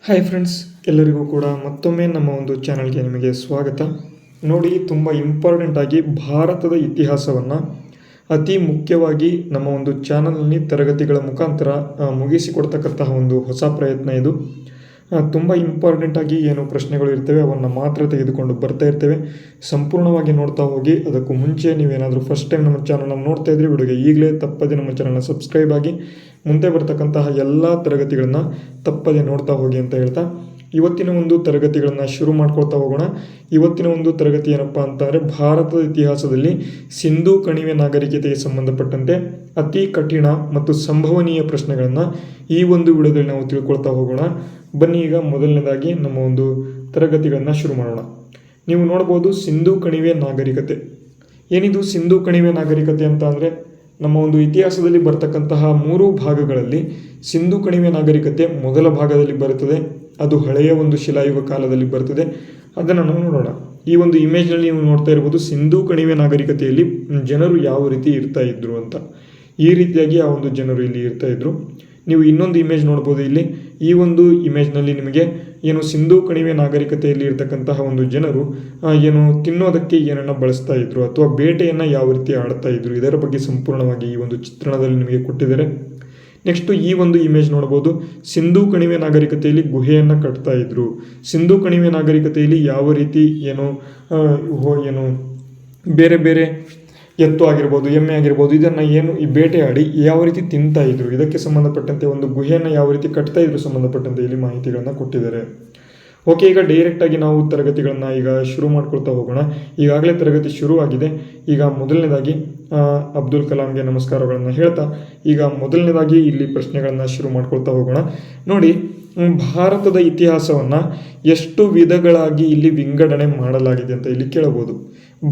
Hi friends, ಎಲ್ಲರಿಗೂ ಕೂಡ ಮತ್ತೊಮ್ಮೆ ನಮ್ಮ ಒಂದು ಚಾನಲ್ಗೆ ನಿಮಗೆ ಸ್ವಾಗತ. ನೋಡಿ, ತುಂಬ ಇಂಪಾರ್ಟೆಂಟ್ ಆಗಿ ಭಾರತದ ಇತಿಹಾಸವನ್ನು ಅತಿ ಮುಖ್ಯವಾಗಿ ನಮ್ಮ ಒಂದು ಚಾನಲ್ನಲ್ಲಿ ತರಗತಿಗಳ ಮುಖಾಂತರ ಮುಗಿಸಿಕೊಡ್ತಕ್ಕಂತಹ ಒಂದು ಹೊಸ ಪ್ರಯತ್ನ ಇದು. ತುಂಬ ಇಂಪಾರ್ಟೆಂಟ್ ಆಗಿ ಏನು ಪ್ರಶ್ನೆಗಳು ಇರ್ತವೆ ಅವನ್ನು ಮಾತ್ರ ತೆಗೆದುಕೊಂಡು ಬರ್ತಾ ಇರ್ತೇವೆ. ಸಂಪೂರ್ಣವಾಗಿ ನೋಡ್ತಾ ಹೋಗಿ. ಅದಕ್ಕೂ ಮುಂಚೆ ನೀವೇನಾದರೂ ಫಸ್ಟ್ ಟೈಮ್ ನಮ್ಮ ಚಾನಲನ್ನು ನೋಡ್ತಾ ಇದ್ರಿ, ವಿಡಿಯೋಗೆ ಈಗಲೇ ತಪ್ಪದೆ ನಮ್ಮ ಚಾನಲ್ನ ಸಬ್ಸ್ಕ್ರೈಬ್ ಆಗಿ ಮುಂದೆ ಬರ್ತಕ್ಕಂತಹ ಎಲ್ಲ ತರಗತಿಗಳನ್ನು ತಪ್ಪದೆ ನೋಡ್ತಾ ಹೋಗಿ ಅಂತ ಹೇಳ್ತಾ ಇವತ್ತಿನ ಒಂದು ತರಗತಿಗಳನ್ನು ಶುರು ಮಾಡ್ಕೊಳ್ತಾ ಹೋಗೋಣ. ಇವತ್ತಿನ ಒಂದು ತರಗತಿ ಏನಪ್ಪ ಅಂತಂದರೆ, ಭಾರತದ ಇತಿಹಾಸದಲ್ಲಿ ಸಿಂಧೂ ಕಣಿವೆ ನಾಗರಿಕತೆಗೆ ಸಂಬಂಧಪಟ್ಟಂತೆ ಅತಿ ಕಠಿಣ ಮತ್ತು ಸಂಭವನೀಯ ಪ್ರಶ್ನೆಗಳನ್ನು ಈ ಒಂದು ವಿಡಿಯೋದಲ್ಲಿ ನಾವು ತಿಳ್ಕೊಳ್ತಾ ಹೋಗೋಣ. ಬನ್ನಿ, ಈಗ ಮೊದಲನೇದಾಗಿ ನಮ್ಮ ಒಂದು ತರಗತಿಗಳನ್ನು ಶುರು ಮಾಡೋಣ. ನೀವು ನೋಡ್ಬೋದು, ಸಿಂಧೂ ಕಣಿವೆ ನಾಗರಿಕತೆ. ಏನಿದು ಸಿಂಧೂ ಕಣಿವೆ ನಾಗರಿಕತೆ ಅಂತ ಅಂದರೆ, ನಮ್ಮ ಒಂದು ಇತಿಹಾಸದಲ್ಲಿ ಬರ್ತಕ್ಕಂತಹ 3 ಭಾಗಗಳಲ್ಲಿ ಸಿಂಧೂ ಕಣಿವೆ ನಾಗರಿಕತೆ ಮೊದಲ ಭಾಗದಲ್ಲಿ ಬರುತ್ತದೆ. ಅದು ಹಳೆಯ ಒಂದು ಶಿಲಾಯುಗ ಕಾಲದಲ್ಲಿ ಬರ್ತದೆ. ಅದನ್ನು ನಾವು ನೋಡೋಣ. ಈ ಒಂದು ಇಮೇಜ್ನಲ್ಲಿ ನೀವು ನೋಡ್ತಾ ಇರ್ಬೋದು, ಸಿಂಧೂ ಕಣಿವೆ ನಾಗರಿಕತೆಯಲ್ಲಿ ಜನರು ಯಾವ ರೀತಿ ಇರ್ತಾ ಇದ್ರು ಅಂತ. ಈ ರೀತಿಯಾಗಿ ಆ ಒಂದು ಜನರು ಇಲ್ಲಿ ಇರ್ತಾ ಇದ್ರು. ನೀವು ಇನ್ನೊಂದು ಇಮೇಜ್ ನೋಡ್ಬೋದು. ಇಲ್ಲಿ ಈ ಒಂದು ಇಮೇಜ್ನಲ್ಲಿ ನಿಮಗೆ ಏನು ಸಿಂಧೂ ಕಣಿವೆ ನಾಗರಿಕತೆಯಲ್ಲಿ ಇರ್ತಕ್ಕಂತಹ ಒಂದು ಜನರು ಏನು ತಿನ್ನೋದಕ್ಕೆ ಏನನ್ನು ಬಳಸ್ತಾ ಇದ್ರು ಅಥವಾ ಬೇಟೆಯನ್ನು ಯಾವ ರೀತಿ ಆಡ್ತಾ ಇದ್ರು, ಇದರ ಬಗ್ಗೆ ಸಂಪೂರ್ಣವಾಗಿ ಈ ಒಂದು ಚಿತ್ರಣದಲ್ಲಿ ನಿಮಗೆ ಕೊಟ್ಟಿದ್ದಾರೆ. ನೆಕ್ಸ್ಟು ಈ ಒಂದು ಇಮೇಜ್ ನೋಡ್ಬೋದು. ಸಿಂಧೂ ಕಣಿವೆ ನಾಗರಿಕತೆಯಲ್ಲಿ ಗುಹೆಯನ್ನು ಕಟ್ತಾ ಇದ್ರು. ಸಿಂಧೂ ಕಣಿವೆ ನಾಗರಿಕತೆಯಲ್ಲಿ ಯಾವ ರೀತಿ ಏನು ಬೇರೆ ಬೇರೆ ಎತ್ತು ಆಗಿರ್ಬೋದು, ಎಮ್ಮೆ ಆಗಿರ್ಬೋದು, ಇದನ್ನು ಈ ಬೇಟೆಯಾಡಿ ಯಾವ ರೀತಿ ತಿಂತಾ ಇದ್ರು, ಇದಕ್ಕೆ ಸಂಬಂಧಪಟ್ಟಂತೆ ಒಂದು ಗುಹೆಯನ್ನು ಯಾವ ರೀತಿ ಕಟ್ತಾ ಇದ್ರು ಸಂಬಂಧಪಟ್ಟಂತೆ ಇಲ್ಲಿ ಮಾಹಿತಿಗಳನ್ನು ಕೊಟ್ಟಿದ್ದಾರೆ. ಓಕೆ, ಈಗ ಡೈರೆಕ್ಟಾಗಿ ನಾವು ತರಗತಿಗಳನ್ನು ಈಗ ಶುರು ಮಾಡ್ಕೊಳ್ತಾ ಹೋಗೋಣ. ಈಗಾಗಲೇ ತರಗತಿ ಶುರುವಾಗಿದೆ. ಈಗ ಮೊದಲನೇದಾಗಿ ಅಬ್ದುಲ್ ಕಲಾಂಗೆ ನಮಸ್ಕಾರಗಳನ್ನು ಹೇಳ್ತಾ ಈಗ ಮೊದಲನೇದಾಗಿ ಇಲ್ಲಿ ಪ್ರಶ್ನೆಗಳನ್ನು ಶುರು ಮಾಡ್ಕೊಳ್ತಾ ಹೋಗೋಣ. ನೋಡಿ, ಭಾರತದ ಇತಿಹಾಸವನ್ನು ಎಷ್ಟು ವಿಧಗಳಾಗಿ ಇಲ್ಲಿ ವಿಂಗಡಣೆ ಮಾಡಲಾಗಿದೆ ಅಂತ ಇಲ್ಲಿ ಕೇಳಬಹುದು.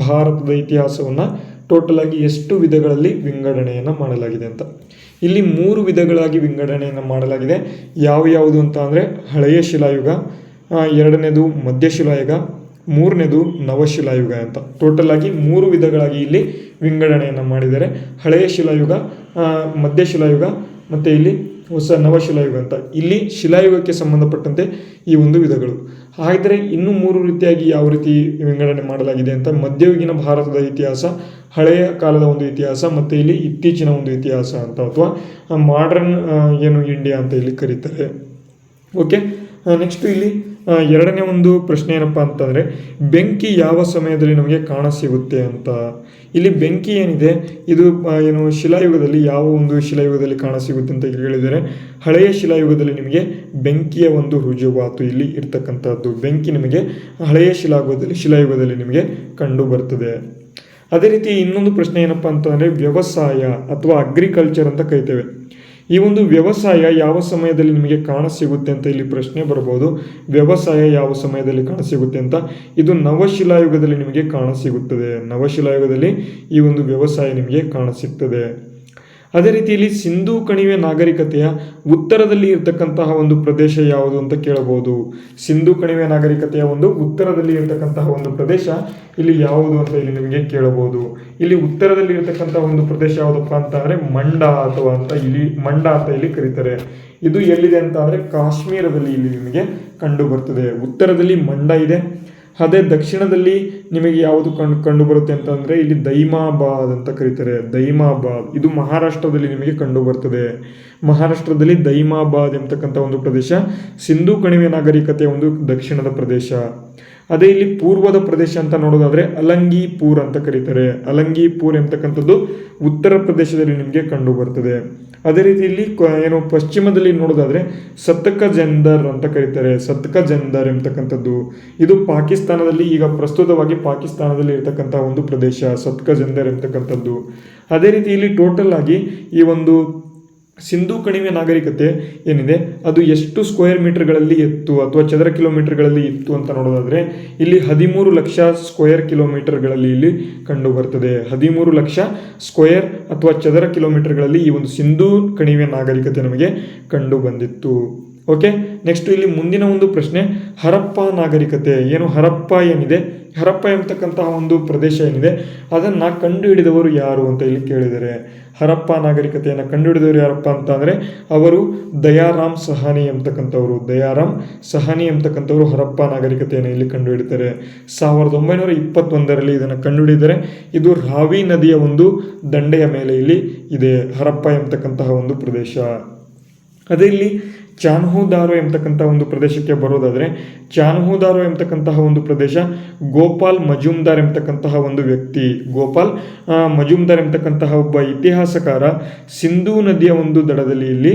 ಭಾರತದ ಇತಿಹಾಸವನ್ನು ಟೋಟಲ್ ಆಗಿ ಎಷ್ಟು ವಿಧಗಳಲ್ಲಿ ವಿಂಗಡಣೆಯನ್ನು ಮಾಡಲಾಗಿದೆ ಅಂತ. ಇಲ್ಲಿ 3 ವಿಧಗಳಾಗಿ ವಿಂಗಡಣೆಯನ್ನು ಮಾಡಲಾಗಿದೆ. ಯಾವುದು ಅಂತ ಅಂದರೆ, ಹಳೆಯ ಶಿಲಾಯುಗ, 2ನೇದು ಮಧ್ಯಶಿಲಾಯುಗ, 3ನೇದು ನವಶಿಲಾಯುಗ ಅಂತ. ಟೋಟಲ್ ಆಗಿ 3 ವಿಧಗಳಾಗಿ ಇಲ್ಲಿ ವಿಂಗಡಣೆಯನ್ನು ಮಾಡಿದ್ದಾರೆ. ಹಳೆಯ ಶಿಲಾಯುಗ, ಮಧ್ಯಶಿಲಾಯುಗ ಮತ್ತು ಇಲ್ಲಿ ಹೊಸ ನವಶಿಲಾಯುಗ ಅಂತ. ಇಲ್ಲಿ ಶಿಲಾಯುಗಕ್ಕೆ ಸಂಬಂಧಪಟ್ಟಂತೆ ಈ ಒಂದು ವಿಧಗಳು. ಹಾಗಿದ್ರೆ ಇನ್ನು 3 ರೀತಿಯಾಗಿ ಯಾವ ರೀತಿ ವಿಂಗಡಣೆ ಮಾಡಲಾಗಿದೆ ಅಂತ. ಮಧ್ಯಯುಗೀನ ಭಾರತದ ಇತಿಹಾಸ, ಹಳೆಯ ಕಾಲದ ಒಂದು ಇತಿಹಾಸ ಮತ್ತು ಇಲ್ಲಿ ಇತ್ತೀಚಿನ ಒಂದು ಇತಿಹಾಸ ಅಂತ, ಅಥವಾ ಮಾಡರ್ನ್ ಇಂಡಿಯಾ ಅಂತ ಇಲ್ಲಿ ಕರೀತಾರೆ. ಓಕೆ, ನೆಕ್ಸ್ಟ್ ಇಲ್ಲಿ 2ನೇ ಒಂದು ಪ್ರಶ್ನೆ ಏನಪ್ಪ ಅಂತಂದರೆ, ಬೆಂಕಿ ಯಾವ ಸಮಯದಲ್ಲಿ ನಮಗೆ ಕಾಣಸಿಗುತ್ತೆ ಅಂತ. ಇಲ್ಲಿ ಬೆಂಕಿ ಏನಿದೆ ಇದು ಶಿಲಾಯುಗದಲ್ಲಿ ಯಾವ ಒಂದು ಶಿಲಾಯುಗದಲ್ಲಿ ಕಾಣಸಿಗುತ್ತೆ ಅಂತ ಹೇಳಿದರೆ, ಹಳೆಯ ಶಿಲಾಯುಗದಲ್ಲಿ ನಿಮಗೆ ಬೆಂಕಿಯ ಒಂದು ರುಜುವಾತು ಇಲ್ಲಿ ಇರ್ತಕ್ಕಂಥದ್ದು. ಬೆಂಕಿ ನಿಮಗೆ ಹಳೆಯ ಶಿಲಾಯುಗದಲ್ಲಿ ನಿಮಗೆ ಕಂಡು ಬರ್ತದೆ. ಅದೇ ರೀತಿ ಇನ್ನೊಂದು ಪ್ರಶ್ನೆ ಏನಪ್ಪ ಅಂತಂದರೆ, ವ್ಯವಸಾಯ ಅಥವಾ ಅಗ್ರಿಕಲ್ಚರ್ ಅಂತ ಕರಿತೇವೆ. ಈ ಒಂದು ವ್ಯವಸಾಯ ಯಾವ ಸಮಯದಲ್ಲಿ ನಿಮಗೆ ಕಾಣಸಿಗುತ್ತೆ ಅಂತ ಇಲ್ಲಿ ಪ್ರಶ್ನೆ ಬರ್ಬೋದು. ವ್ಯವಸಾಯ ಯಾವ ಸಮಯದಲ್ಲಿ ಕಾಣಸಿಗುತ್ತೆ ಅಂತ. ಇದು ನವಶಿಲಾಯುಗದಲ್ಲಿ ನಿಮಗೆ ಕಾಣಸಿಗುತ್ತದೆ. ನವಶಿಲಾಯುಗದಲ್ಲಿ ಈ ಒಂದು ವ್ಯವಸಾಯ ನಿಮಗೆ ಕಾಣಸಿಗ್ತದೆ. ಅದೇ ರೀತಿ ಇಲ್ಲಿ ಸಿಂಧೂ ಕಣಿವೆ ನಾಗರಿಕತೆಯ ಉತ್ತರದಲ್ಲಿ ಇರತಕ್ಕಂತಹ ಒಂದು ಪ್ರದೇಶ ಯಾವುದು ಅಂತ ಕೇಳಬಹುದು. ಸಿಂಧೂ ಕಣಿವೆ ನಾಗರಿಕತೆಯ ಒಂದು ಉತ್ತರದಲ್ಲಿ ಇರತಕ್ಕಂತಹ ಒಂದು ಪ್ರದೇಶ ಇಲ್ಲಿ ಯಾವುದು ಅಂತ ಇಲ್ಲಿ ನಿಮಗೆ ಕೇಳಬಹುದು. ಇಲ್ಲಿ ಉತ್ತರದಲ್ಲಿ ಇರತಕ್ಕಂತಹ ಒಂದು ಪ್ರದೇಶ ಯಾವುದಪ್ಪ ಅಂತ ಅಂದರೆ ಮಂಡ ಅಂತ ಇಲ್ಲಿ ಕರೀತಾರೆ. ಇದು ಎಲ್ಲಿದೆ ಅಂತ ಅಂದರೆ ಕಾಶ್ಮೀರದಲ್ಲಿ ಇಲ್ಲಿ ನಿಮಗೆ ಕಂಡು ಬರ್ತದೆ. ಉತ್ತರದಲ್ಲಿ ಮಂಡ ಇದೆ. ಅದೇ ದಕ್ಷಿಣದಲ್ಲಿ ನಿಮಗೆ ಯಾವುದು ಕಂಡು ಬರುತ್ತೆ ಅಂತಂದರೆ, ಇಲ್ಲಿ ದೈಮಾಬಾದ್ ಅಂತ ಕರೀತಾರೆ. ದೈಮಾಬಾದ್ ಇದು ಮಹಾರಾಷ್ಟ್ರದಲ್ಲಿ ನಿಮಗೆ ಕಂಡು ಬರ್ತದೆ. ಮಹಾರಾಷ್ಟ್ರದಲ್ಲಿ ದೈಮಾಬಾದ್ ಎಂಬತಕ್ಕಂಥ ಒಂದು ಪ್ರದೇಶ ಸಿಂಧೂ ಕಣಿವೆ ನಾಗರಿಕತೆಯ ಒಂದು ದಕ್ಷಿಣದ ಪ್ರದೇಶ. ಅದೇ ಇಲ್ಲಿ ಪೂರ್ವದ ಪ್ರದೇಶ ಅಂತ ನೋಡೋದಾದರೆ ಅಲಂಗೀಪುರ್ ಅಂತ ಕರೀತಾರೆ. ಅಲಂಗೀಪುರ್ ಎಂಬತಕ್ಕಂಥದ್ದು ಉತ್ತರ ಪ್ರದೇಶದಲ್ಲಿ ನಿಮಗೆ ಕಂಡು ಬರ್ತದೆ. ಅದೇ ರೀತಿ ಇಲ್ಲಿ ಪಶ್ಚಿಮದಲ್ಲಿ ನೋಡೋದಾದರೆ ಸತ್ಕ ಜಂದರ್ ಅಂತ ಕರೀತಾರೆ. ಸತ್ಕ ಜಂದರ್ ಎಂಬತಕ್ಕಂಥದ್ದು ಇದು ಪಾಕಿಸ್ತಾನದಲ್ಲಿ, ಈಗ ಪ್ರಸ್ತುತವಾಗಿ ಪಾಕಿಸ್ತಾನದಲ್ಲಿ ಇರತಕ್ಕಂಥ ಒಂದು ಪ್ರದೇಶ ಸತ್ಕ ಜಂದರ್ ಎಂಬತಕ್ಕಂಥದ್ದು. ಅದೇ ರೀತಿ ಇಲ್ಲಿ ಟೋಟಲ್ ಆಗಿ ಈ ಒಂದು ಸಿಂಧೂ ಕಣಿವೆ ನಾಗರಿಕತೆ ಏನಿದೆ ಅದು ಎಷ್ಟು ಸ್ಕ್ವೇರ್ ಮೀಟರ್ಗಳಲ್ಲಿ ಇತ್ತು ಅಥವಾ ಚದರ ಕಿಲೋಮೀಟರ್ಗಳಲ್ಲಿ ಇತ್ತು ಅಂತ ನೋಡೋದಾದರೆ, ಇಲ್ಲಿ 13 ಲಕ್ಷ ಸ್ಕ್ವೇರ್ ಕಿಲೋಮೀಟರ್ಗಳಲ್ಲಿ ಇಲ್ಲಿ ಕಂಡು ಬರ್ತದೆ. 13 ಲಕ್ಷ ಸ್ಕ್ವೇರ್ ಅಥವಾ ಚದರ ಕಿಲೋಮೀಟರ್ಗಳಲ್ಲಿ ಈ ಒಂದು ಸಿಂಧೂ ಕಣಿವೆ ನಾಗರಿಕತೆ ನಮಗೆ ಕಂಡು ಬಂದಿತ್ತು. ಓಕೆ, ನೆಕ್ಸ್ಟ್ ಇಲ್ಲಿ ಮುಂದಿನ ಒಂದು ಪ್ರಶ್ನೆ, ಹರಪ್ಪ ನಾಗರಿಕತೆ ಏನು, ಹರಪ್ಪ ಏನಿದೆ, ಹರಪ್ಪ ಎಂಬತಕ್ಕಂತಹ ಒಂದು ಪ್ರದೇಶ ಏನಿದೆ ಅದನ್ನು ಕಂಡುಹಿಡಿದವರು ಯಾರು ಅಂತ ಇಲ್ಲಿ ಕೇಳಿದ್ದಾರೆ. ಹರಪ್ಪ ನಾಗರಿಕತೆಯನ್ನು ಕಂಡುಹಿಡಿದವರು ಯಾರಪ್ಪ ಅಂತ ಅಂದರೆ ಅವರು ದಯಾರಾಮ್ ಸಹಾನಿ ಎಂಬತಕ್ಕಂಥವ್ರು. ದಯಾರಾಮ್ ಸಹಾನಿ ಎಂಬತಕ್ಕಂಥವ್ರು ಹರಪ್ಪ ನಾಗರಿಕತೆಯನ್ನು ಇಲ್ಲಿ ಕಂಡುಹಿಡಿತಾರೆ. 1921ರಲ್ಲಿ ಇದನ್ನು ಕಂಡುಹಿಡಿದರೆ. ಇದು ರಾವಿ ನದಿಯ ಒಂದು ದಂಡೆಯ ಮೇಲೆ ಇಲ್ಲಿ ಇದೆ ಹರಪ್ಪ ಎಂಬತಕ್ಕಂತಹ ಒಂದು ಪ್ರದೇಶ. ಅದೇ ಇಲ್ಲಿ ಚಾನ್ಹುದಾರೋ ಎಂಬತಕ್ಕಂಥ ಒಂದು ಪ್ರದೇಶಕ್ಕೆ ಬರೋದಾದರೆ, ಚಾನ್ಹುದಾರೋ ಎಂಬತಕ್ಕಂತಹ ಒಂದು ಪ್ರದೇಶ ಗೋಪಾಲ್ ಮಜುಮ್ದಾರ್ ಎಂಬತಕ್ಕಂತಹ ಒಂದು ವ್ಯಕ್ತಿ, ಗೋಪಾಲ್ ಮಜುಮ್ದಾರ್ ಎಂಬತಕ್ಕಂತಹ ಒಬ್ಬ ಇತಿಹಾಸಕಾರ ಸಿಂಧೂ ನದಿಯ ಒಂದು ದಡದಲ್ಲಿ ಇಲ್ಲಿ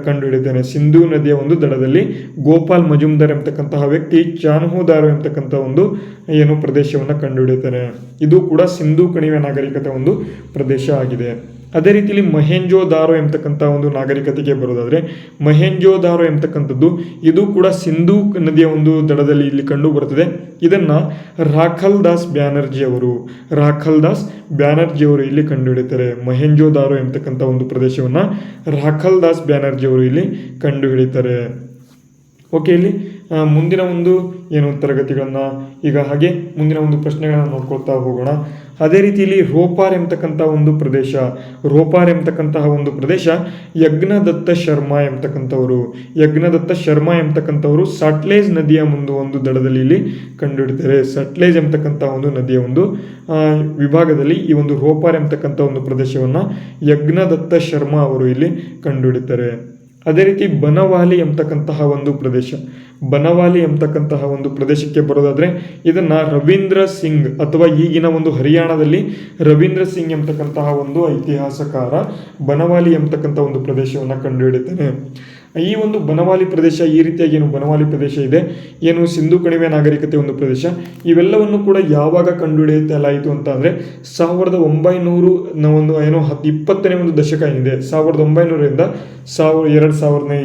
ಕಂಡುಹಿಡಿತಾನೆ. ಸಿಂಧೂ ನದಿಯ ಒಂದು ದಡದಲ್ಲಿ ಗೋಪಾಲ್ ಮಜುಮ್ದಾರ್ ಎಂಬತಕ್ಕಂತಹ ವ್ಯಕ್ತಿ ಚಾನ್ಹುದಾರೋ ಎಂಬತಕ್ಕಂಥ ಒಂದು ಏನು ಪ್ರದೇಶವನ್ನು ಕಂಡುಹಿಡಿತಾನೆ. ಇದು ಕೂಡ ಸಿಂಧೂ ಕಣಿವೆ ನಾಗರಿಕತೆ ಒಂದು ಪ್ರದೇಶ ಆಗಿದೆ. ಅದೇ ರೀತಿಯಲ್ಲಿ ಮೊಹೆಂಜೋದಾರೋ ಎಂಬತಕ್ಕಂಥ ಒಂದು ನಾಗರಿಕತೆಗೆ ಬರೋದಾದರೆ, ಮೊಹೆಂಜೋದಾರೋ ಎಂಬತಕ್ಕಂಥದ್ದು ಇದು ಕೂಡ ಸಿಂಧೂ ನದಿಯ ಒಂದು ದಡದಲ್ಲಿ ಇಲ್ಲಿ ಕಂಡು ಬರುತ್ತದೆ. ಇದನ್ನು ರಾಖಲ್ ದಾಸ್ ಬ್ಯಾನರ್ಜಿ ಅವರು ಇಲ್ಲಿ ಕಂಡುಹಿಡಿತಾರೆ. ಮೊಹೆಂಜೋದಾರೋ ಎಂಬತಕ್ಕಂಥ ಒಂದು ಪ್ರದೇಶವನ್ನು ರಾಖಲ್ ದಾಸ್ ಬ್ಯಾನರ್ಜಿ ಅವರು ಇಲ್ಲಿ ಕಂಡುಹಿಡಿತಾರೆ. ಓಕೆ, ಇಲ್ಲಿ ಮುಂದಿನ ಒಂದು ಏನು ತರಗತಿಗಳನ್ನು ಈಗ ಹಾಗೆ ಮುಂದಿನ ಒಂದು ಪ್ರಶ್ನೆಗಳನ್ನು ನೋಡ್ಕೊಳ್ತಾ ಹೋಗೋಣ. ಅದೇ ರೀತಿಯಲ್ಲಿ ರೋಪಾರ್ ಎಂಬತಕ್ಕಂತಹ ಒಂದು ಪ್ರದೇಶ ಯಜ್ಞದತ್ತ ಶರ್ಮಾ ಎಂಬತಕ್ಕಂಥವರು ಸಟ್ಲೇಜ್ ನದಿಯ ಒಂದು ದಡದಲ್ಲಿ ಇಲ್ಲಿ ಕಂಡುಹಿಡಿತಾರೆ. ಸಟ್ಲೇಜ್ ಎಂಬತಕ್ಕಂತಹ ಒಂದು ನದಿಯ ಒಂದು ವಿಭಾಗದಲ್ಲಿ ಈ ಒಂದು ರೋಪಾರ್ ಎಂಬತಕ್ಕಂಥ ಒಂದು ಪ್ರದೇಶವನ್ನು ಯಜ್ಞದತ್ತ ಶರ್ಮಾ ಅವರು ಇಲ್ಲಿ ಕಂಡುಹಿಡಿತಾರೆ. ಅದೇ ರೀತಿ ಬನವಾಲಿ ಎಂಬತಕ್ಕಂತಹ ಒಂದು ಪ್ರದೇಶಕ್ಕೆ ಬರೋದಾದರೆ ಇದನ್ನು ರವೀಂದ್ರ ಸಿಂಗ್ ಅಥವಾ ಈಗಿನ ಒಂದು ಹರಿಯಾಣದಲ್ಲಿ ರವೀಂದ್ರ ಸಿಂಗ್ ಎಂಬತಕ್ಕಂತಹ ಒಂದು ಇತಿಹಾಸಕಾರ ಬನವಾಲಿ ಎಂಬತಕ್ಕಂಥ ಒಂದು ಪ್ರದೇಶವನ್ನು ಕಂಡುಹಿಡಿತಾನೆ. ಈ ಒಂದು ಬನವಾಲಿ ಪ್ರದೇಶ ಈ ರೀತಿಯಾಗಿ ಏನು ಬನವಾಲಿ ಪ್ರದೇಶ ಇದೆ, ಏನು ಸಿಂಧೂ ಕಣಿವೆ ನಾಗರಿಕತೆ ಒಂದು ಪ್ರದೇಶ, ಇವೆಲ್ಲವನ್ನು ಕೂಡ ಯಾವಾಗ ಕಂಡುಹಿಡಿಯಲಾಯಿತು ಅಂತ ಅಂದರೆ 1900 ಒಂದು ಏನು 20ನೇ ಒಂದು ದಶಕ ಏನಿದೆ 1900ರಿಂದ 2000ನೇ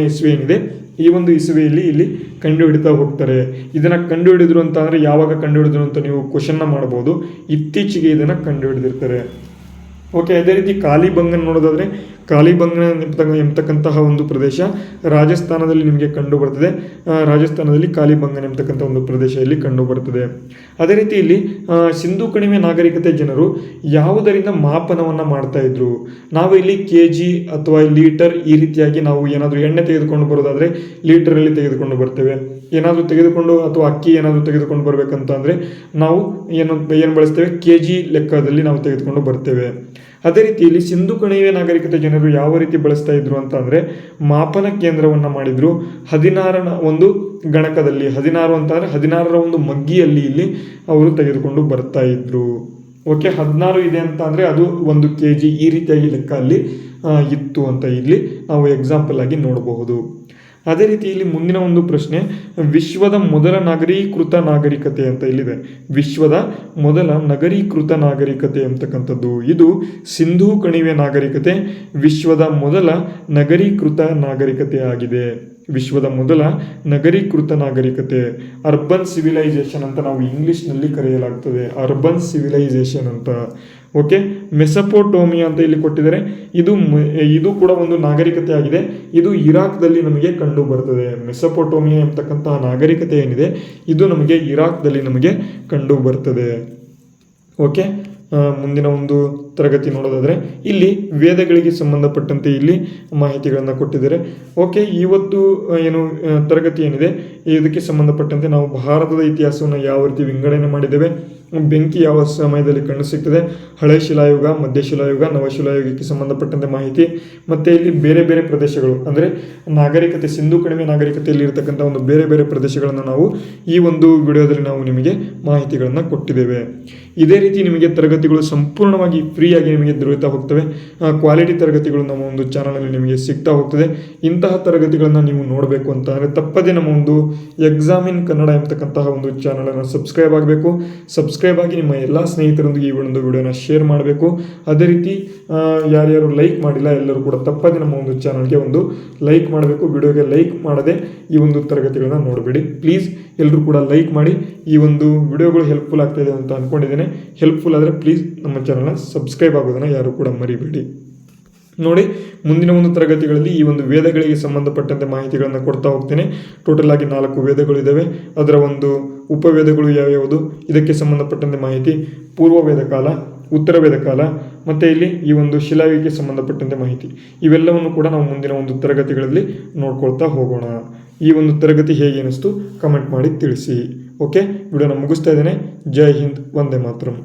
ಇಸ್ವಿ ಏನಿದೆ ಈ ಒಂದು ಇಸುವೆಯಲ್ಲಿ ಇಲ್ಲಿ ಕಂಡುಹಿಡಿತಾ ಹೋಗ್ತಾರೆ. ಇದನ್ನು ಕಂಡುಹಿಡಿದ್ರು ಅಂತ ಅಂದರೆ ಯಾವಾಗ ಕಂಡುಹಿಡಿದ್ರು ಅಂತ ನೀವು ಕ್ವಶನ್ನ ಮಾಡ್ಬೋದು. ಇತ್ತೀಚೆಗೆ ಇದನ್ನು ಕಂಡುಹಿಡಿದಿರ್ತಾರೆ. ಓಕೆ, ಅದೇ ರೀತಿ ಕಾಲಿಬಂಗನ್ ನೋಡೋದಾದರೆ ಕಾಲಿಬಂಗನ್ ಎಂಬತಕ್ಕಂತಹ ಒಂದು ಪ್ರದೇಶ ರಾಜಸ್ಥಾನದಲ್ಲಿ ನಿಮಗೆ ಕಂಡು ಬರ್ತದೆ. ರಾಜಸ್ಥಾನದಲ್ಲಿ ಕಾಲಿಬಂಗನ್ ಎಂಬತಕ್ಕಂಥ ಒಂದು ಪ್ರದೇಶ ಇಲ್ಲಿ ಕಂಡು ಬರ್ತದೆ. ಅದೇ ರೀತಿ ಇಲ್ಲಿ ಸಿಂಧೂ ಕಣಿವೆ ನಾಗರಿಕತೆ ಜನರು ಯಾವುದರಿಂದ ಮಾಪನವನ್ನು ಮಾಡ್ತಾ ಇದ್ರು, ನಾವು ಇಲ್ಲಿ kg ಅಥವಾ ಲೀಟರ್ ಈ ರೀತಿಯಾಗಿ ನಾವು ಏನಾದರೂ ಎಣ್ಣೆ ತೆಗೆದುಕೊಂಡು ಬರೋದಾದರೆ ಲೀಟರಲ್ಲಿ ತೆಗೆದುಕೊಂಡು ಬರ್ತೇವೆ. ಏನಾದರೂ ತೆಗೆದುಕೊಂಡು ಅಥವಾ ಅಕ್ಕಿ ಏನಾದರೂ ತೆಗೆದುಕೊಂಡು ಬರಬೇಕಂತ ಅಂದರೆ ನಾವು ಏನು ಬಳಸ್ತೇವೆ, kg ಲೆಕ್ಕದಲ್ಲಿ ನಾವು ತೆಗೆದುಕೊಂಡು ಬರ್ತೇವೆ. ಅದೇ ರೀತಿಯಲ್ಲಿ ಸಿಂಧೂ ಕಣಿವೆ ನಾಗರಿಕತೆ ಜನರು ಯಾವ ರೀತಿ ಬಳಸ್ತಾ ಇದ್ರು ಅಂತ ಅಂದರೆ ಮಾಪನ ಕೇಂದ್ರವನ್ನು ಮಾಡಿದ್ರು. 16ರ ಒಂದು ಗಣಕದಲ್ಲಿ 16 ಅಂತಂದರೆ 16ರ ಒಂದು ಮಗ್ಗಿಯಲ್ಲಿ ಇಲ್ಲಿ ಅವರು ತೆಗೆದುಕೊಂಡು ಬರ್ತಾ ಇದ್ರು. ಓಕೆ, 16 ಇದೆ ಅಂತ ಅಂದರೆ ಅದು 1 kg ಈ ರೀತಿಯಾಗಿ ಲೆಕ್ಕ ಅಲ್ಲಿ ಇತ್ತು ಅಂತ ಇಲ್ಲಿ ನಾವು ಎಕ್ಸಾಂಪಲ್ ಆಗಿ ನೋಡಬಹುದು. ಅದೇ ರೀತಿ ಇಲ್ಲಿ ಮುಂದಿನ ಒಂದು ಪ್ರಶ್ನೆ, ವಿಶ್ವದ ಮೊದಲ ನಗರೀಕೃತ ನಾಗರಿಕತೆ ಅಂತ ಇಲ್ಲಿದೆ. ವಿಶ್ವದ ಮೊದಲ ನಗರೀಕೃತ ನಾಗರಿಕತೆ ಅಂತಕ್ಕಂಥದ್ದು ಇದು ಸಿಂಧೂ ಕಣಿವೆ ನಾಗರಿಕತೆ ವಿಶ್ವದ ಮೊದಲ ನಗರೀಕೃತ ನಾಗರಿಕತೆ ಆಗಿದೆ. ವಿಶ್ವದ ಮೊದಲ ನಗರೀಕೃತ ನಾಗರಿಕತೆ ಅರ್ಬನ್ ಸಿವಿಲೈಸೇಷನ್ ಅಂತ ನಾವು ಇಂಗ್ಲಿಷ್ನಲ್ಲಿ ಕರೆಯಲಾಗ್ತದೆ. ಅರ್ಬನ್ ಸಿವಿಲೈಸೇಷನ್ ಅಂತ. ಓಕೆ, ಮೆಸೊಪೊಟೇಮಿಯಾ ಅಂತ ಇಲ್ಲಿ ಕೊಟ್ಟಿದ್ದಾರೆ. ಇದು ಕೂಡ ಒಂದು ನಾಗರಿಕತೆ ಆಗಿದೆ. ಇದು ಇರಾಕ್ದಲ್ಲಿ ನಮಗೆ ಕಂಡು ಬರ್ತದೆ. ಮೆಸೊಪೊಟೇಮಿಯಾ ಎಂಬತಕ್ಕಂತಹ ನಾಗರಿಕತೆ ಏನಿದೆ ಇದು ನಮಗೆ ಇರಾಕ್ದಲ್ಲಿ ನಮಗೆ ಕಂಡು ಬರ್ತದೆ. ಓಕೆ, ಮುಂದಿನ ಒಂದು ತರಗತಿ ನೋಡೋದಾದರೆ ಇಲ್ಲಿ ವೇದಗಳಿಗೆ ಸಂಬಂಧಪಟ್ಟಂತೆ ಇಲ್ಲಿ ಮಾಹಿತಿಗಳನ್ನು ಕೊಟ್ಟಿದ್ದಾರೆ. ಓಕೆ, ಇವತ್ತು ಏನು ತರಗತಿ ಏನಿದೆ ಇದಕ್ಕೆ ಸಂಬಂಧಪಟ್ಟಂತೆ ನಾವು ಭಾರತದ ಇತಿಹಾಸವನ್ನು ಯಾವ ರೀತಿ ವಿಂಗಡಣೆ ಮಾಡಿದ್ದೇವೆ, ಬೆಂಕಿ ಯಾವ ಸಮಯದಲ್ಲಿ ಕಂಡು ಸಿಗ್ತದೆ, ಹಳೆ ಶಿಲಾಯುಗ, ಮಧ್ಯಶಿಲಾಯುಗ, ನವಶಿಲಾಯುಗಕ್ಕೆ ಸಂಬಂಧಪಟ್ಟಂತೆ ಮಾಹಿತಿ, ಮತ್ತು ಇಲ್ಲಿ ಬೇರೆ ಬೇರೆ ಪ್ರದೇಶಗಳು ಅಂದರೆ ನಾಗರಿಕತೆ ಸಿಂಧೂ ಕಣಿವೆ ನಾಗರಿಕತೆಯಲ್ಲಿ ಇರತಕ್ಕಂಥ ಒಂದು ಬೇರೆ ಬೇರೆ ಪ್ರದೇಶಗಳನ್ನು ನಾವು ಈ ಒಂದು ವಿಡಿಯೋದಲ್ಲಿ ನಾವು ನಿಮಗೆ ಮಾಹಿತಿಗಳನ್ನು ಕೊಟ್ಟಿದ್ದೇವೆ. ಇದೇ ರೀತಿ ನಿಮಗೆ ತರಗತಿಗಳು ಸಂಪೂರ್ಣವಾಗಿ ಫ್ರೀಯಾಗಿ ನಿಮಗೆ ದೊರೆಯುತ್ತಾ ಹೋಗ್ತವೆ. ಕ್ವಾಲಿಟಿ ತರಗತಿಗಳು ನಮ್ಮ ಒಂದು ಚಾನಲಲ್ಲಿ ನಿಮಗೆ ಸಿಗ್ತಾ ಹೋಗ್ತದೆ. ಇಂತಹ ತರಗತಿಗಳನ್ನು ನೀವು ನೋಡಬೇಕು ಅಂತ ಅಂದರೆ ತಪ್ಪದೇ ನಮ್ಮ ಒಂದು ಎಕ್ಸಾಮಿನ್ ಕನ್ನಡ ಎಂಬತಕ್ಕಂತಹ ಒಂದು ಚಾನಲನ್ನು ಸಬ್ಸ್ಕ್ರೈಬ್ ಆಗಬೇಕು. ಸಬ್ಸ್ಕ್ರೈಬ್ ಆಗಿ ನಿಮ್ಮ ಎಲ್ಲ ಸ್ನೇಹಿತರೊಂದಿಗೆ ಈ ಒಂದು ವಿಡಿಯೋನ ಶೇರ್ ಮಾಡಬೇಕು. ಅದೇ ರೀತಿ ಯಾರ್ಯಾರು ಲೈಕ್ ಮಾಡಿಲ್ಲ ಎಲ್ಲರೂ ಕೂಡ ತಪ್ಪದೇ ನಮ್ಮ ಒಂದು ಚಾನಲ್ಗೆ ಒಂದು ಲೈಕ್ ಮಾಡಬೇಕು. ವಿಡಿಯೋಗೆ ಲೈಕ್ ಮಾಡದೆ ಈ ಒಂದು ತರಗತಿಗಳನ್ನು ನೋಡಬೇಡಿ ಪ್ಲೀಸ್. ಎಲ್ಲರೂ ಕೂಡ ಲೈಕ್ ಮಾಡಿ. ಈ ಒಂದು ವಿಡಿಯೋಗಳು ಹೆಲ್ಪ್ಫುಲ್ ಆಗ್ತಾಯಿದೆ ಅಂತ ಅಂದ್ಕೊಂಡಿದ್ದೇನೆ. ಹೆಲ್ಪ್ಫುಲ್ ಆದರೆ ಪ್ಲೀಸ್ ನಮ್ಮ ಚಾನಲ್ನ ಸಬ್ಸ್ಕ್ರೈಬ್ ಆಗೋದನ್ನು ಯಾರು ಕೂಡ ಮರಿಬೇಡಿ. ನೋಡಿ, ಮುಂದಿನ ಒಂದು ತರಗತಿಗಳಲ್ಲಿ ಈ ಒಂದು ವೇದಗಳಿಗೆ ಸಂಬಂಧಪಟ್ಟಂತೆ ಮಾಹಿತಿಗಳನ್ನು ಕೊಡ್ತಾ ಹೋಗ್ತೇನೆ. ಟೋಟಲ್ ಆಗಿ 4 ವೇದಗಳು ಇದ್ದಾವೆ. ಅದರ ಒಂದು ಉಪವೇದಗಳು ಯಾವ್ಯಾವುದು, ಇದಕ್ಕೆ ಸಂಬಂಧಪಟ್ಟಂತೆ ಮಾಹಿತಿ, ಪೂರ್ವ ವೇದ ಕಾಲ, ಉತ್ತರ ವೇದ ಕಾಲ, ಮತ್ತು ಇಲ್ಲಿ ಈ ಒಂದು ಶಿಲಾಯುಗಕ್ಕೆ ಸಂಬಂಧಪಟ್ಟಂತೆ ಮಾಹಿತಿ, ಇವೆಲ್ಲವನ್ನು ಕೂಡ ನಾವು ಮುಂದಿನ ಒಂದು ತರಗತಿಗಳಲ್ಲಿ ನೋಡ್ಕೊಳ್ತಾ ಹೋಗೋಣ. ಈ ಒಂದು ತರಗತಿ ಹೇಗೆ ಅನಿಸ್ತು ಕಮೆಂಟ್ ಮಾಡಿ ತಿಳಿಸಿ. ಓಕೆ, ವಿಡಿಯೋನ ಮುಗಿಸ್ತಾ ಇದ್ದೇನೆ. ಜೈ ಹಿಂದ್, ವಂದೇ ಮಾತರಂ.